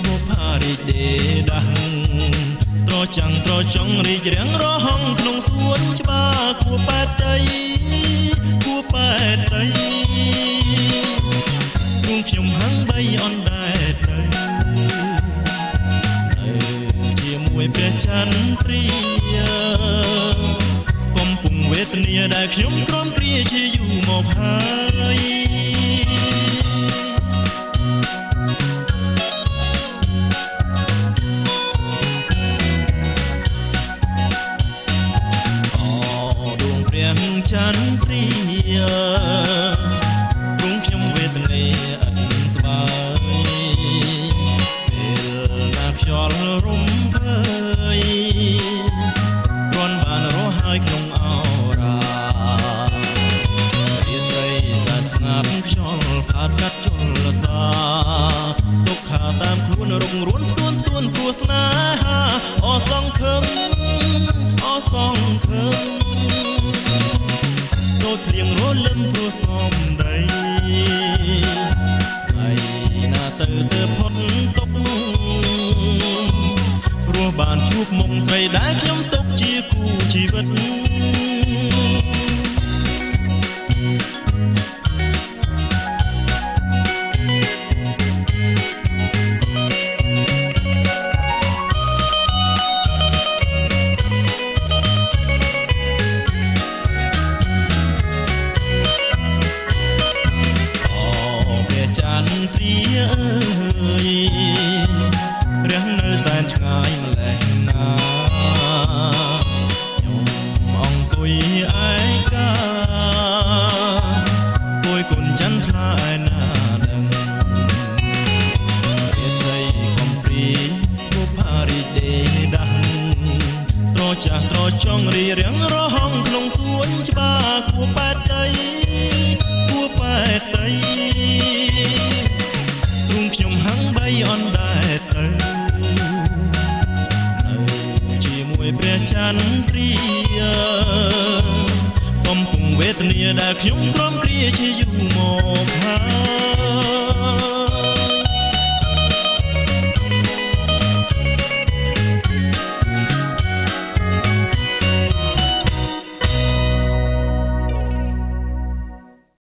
បុផារីដេដាស់ត្រចាំងត្រចង់រីករាំងរហងក្នុងសួនច្បារគួប៉ែតៃទ្រង់ខ្ញុំហាំងបីអនដែរទៅជាមួយព្រះចន្ទ្រាកំពុងវេទនាដែលខ្ញុំក្រំគ្រាជាយូរមកហើយចន្ទ្រាព្រោះខ្ញុំវេទនាអត់ស្បើយពេលណាខ្យល់រំភើយគ្រាន់បានរស់ហើយក្នុងអរារាត្រីសាស្ងាត់ខ្យល់ផាតកាត់ជលសាទុកខាតាមខ្លួនរងរួនទួនព្រោះស្នេហាអសង្ឃឹមចូលគ្លៀងរលឹមព្រោះសំដីហើយណាទៅផុតទុកព្រោះបានជួបមុខស្រីដែលខ្ញុំទុកជាគូជីវិតព្រះនៅសែនឆ្ងាយម្លេះណាខ្ញុំអង្គុយឯកាគួយគុណចន្ទថ្លាឯណាដឹងរាសីកំព្រីបុផារីដេដាស់ត្រចាស់ត្រចង់រីរាំងរហងក្នុងសួនច្បារគួប៉ែតៃខ្ញុំហាំងបីអនដែរទៅជាមួយព្រះចន្ទ្រាកំពុងវេទនាដែលខ្ញុំក្រំគ្រាជាយូរមក